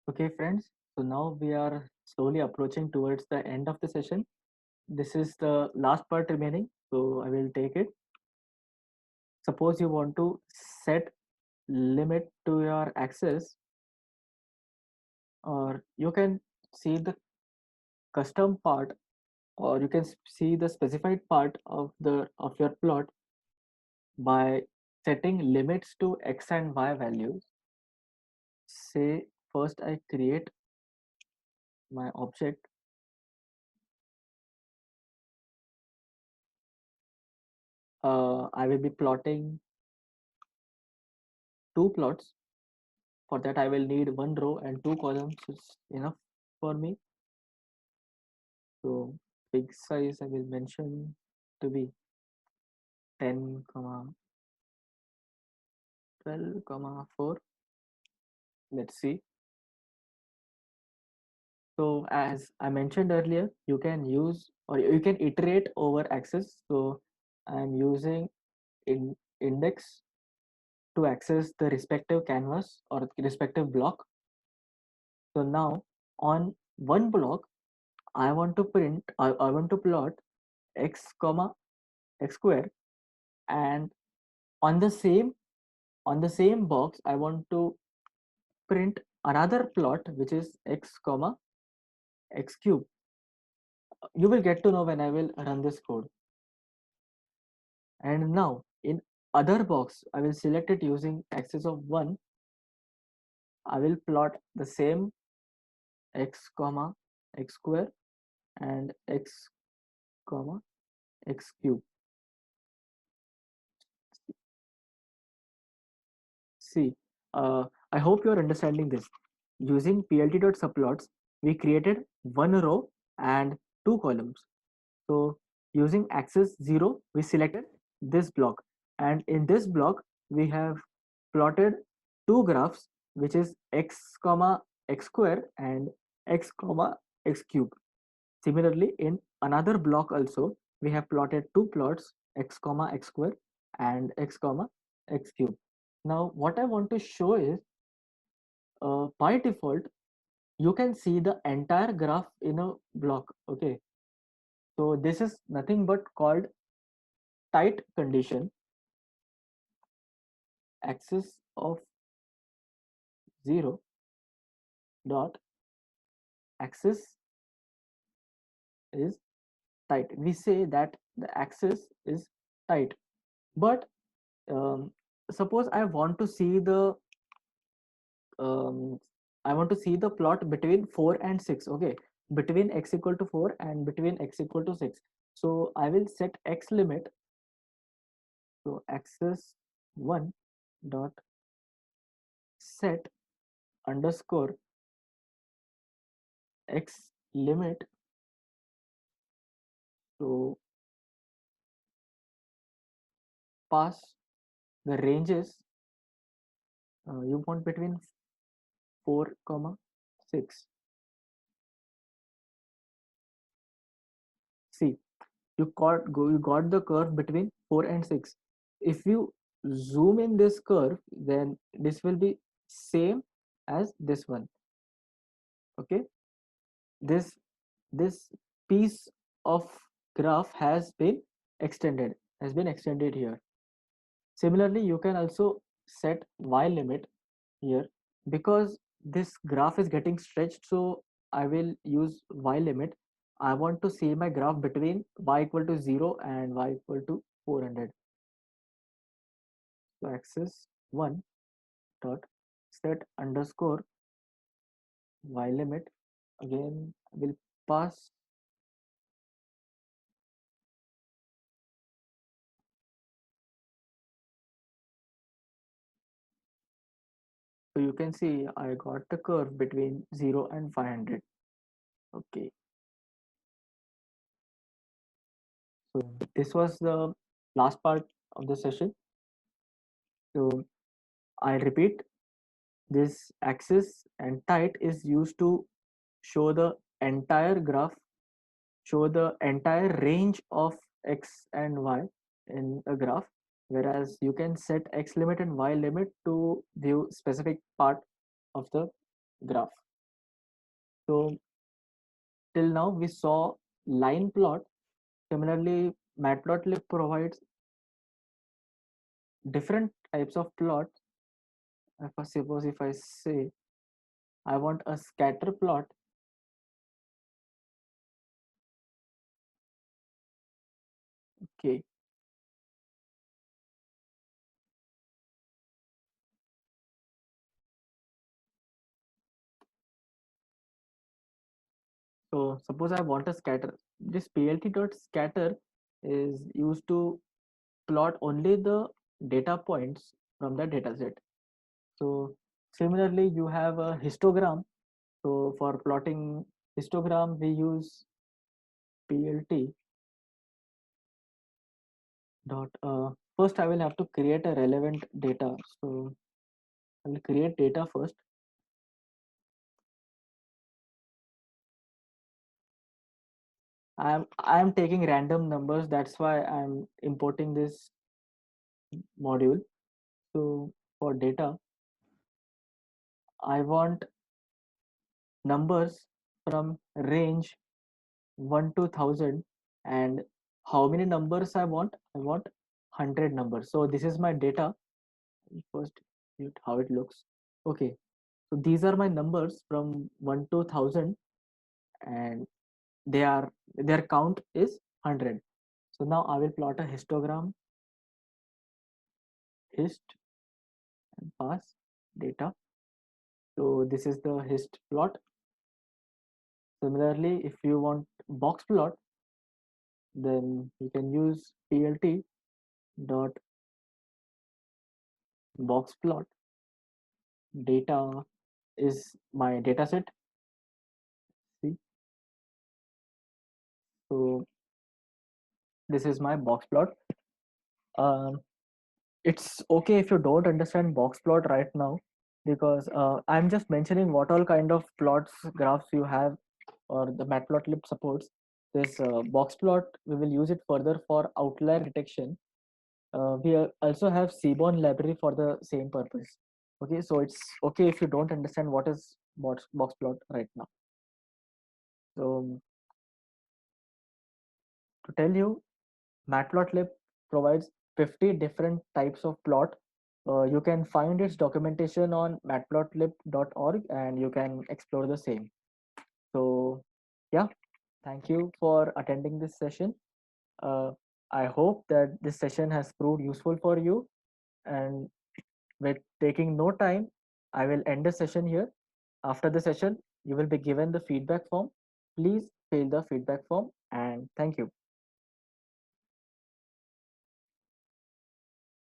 Okay, friends. So now we are slowly approaching towards the end of the session. This is the last part remaining. So I will take it. Suppose you want to set limit to your access, or you can see the custom part, or you can see the specified part of your plot by setting limits to x and y values. Say first I create my object. I will be plotting two plots. For that, I will need one row and two columns is enough for me. So big size I will mention to be 10, 12, 4. Let's see. So as I mentioned earlier, you can use or you can iterate over access. So I'm using index to access the respective canvas or respective block. So now on one block, I want to plot x comma x square, and on the same box I want to print another plot which is x comma x cube. You will get to know when I will run this code. And now in other box I will select it using axis of 1. I will plot the same x comma x square and x comma x cube. See, I hope you are understanding this. Using plt.subplots, we created one row and two columns. So using axis 0, we selected this block. And in this block, we have plotted two graphs, which is x comma x square and x comma x cube. Similarly, in another block also, we have plotted two plots, x comma x square and x comma x cube. Now, what I want to show is, by default, you can see the entire graph in a block. Okay, so this is nothing but called tight condition. Axis of 0 dot axis is tight. We say that the axis is tight, but um, suppose um, I want to see the plot between 4 and 6. Okay, between x equal to 4 and between x equal to 6. So I will set x limit. So axis 1 dot set underscore x limit. So pass the ranges you want between 4 comma 6. See, you got the curve between 4 and 6. If you zoom in this curve, then this will be same as this one. Okay, this this piece of graph has been extended here. Similarly, you can also set y limit here, because this graph is getting stretched. So I will use y limit. I want to see my graph between y equal to 0 and y equal to 400. So axis 1 dot set underscore y limit. Again, I will pass. So you can see I got the curve between 0 and 500. Okay, so this was the last part of the session. So I repeat, this axis and tight is used to show the entire graph, show the entire range of x and y in a graph, whereas you can set x limit and y limit to view specific part of the graph. So till now we saw line plot. Similarly, Matplotlib provides different types of plots. If I suppose if I say I want a scatter plot, okay, so suppose I want a scatter. This plt.scatter is used to plot only the data points from the dataset. So similarly, you have a histogram. So for plotting histogram, we use plt dot. First, I will have to create a relevant data. So I will create data first. I am taking random numbers. That's why I'm importing this module. So for data, I want numbers from range 1 to 1000, and how many numbers I want? I want 100 numbers. So this is my data. First, how it looks. Okay, so these are my numbers from 1 to 1000, and they are their count is 100. So now I will plot a histogram, hist, and pass data. So this is the hist plot. Similarly, if you want box plot, then you can use plt dot box plot. Data is my data set. See, so this is my box plot. Um, it's okay if you don't understand box plot right now, because I'm just mentioning what all kind of plots graphs you have or the matplotlib supports. This box plot, we will use it further for outlier detection. Also have seaborn library for the same purpose. Okay, so it's okay if you don't understand what is box plot right now. So to tell you, Matplotlib provides 50 different types of plot. You can find its documentation on matplotlib.org and you can explore the same. So, yeah, thank you for attending this session. Uh, I hope that this session has proved useful for you. And with taking no time, I will end the session here. After the session, you will be given the feedback form. Please fill the feedback form and thank you.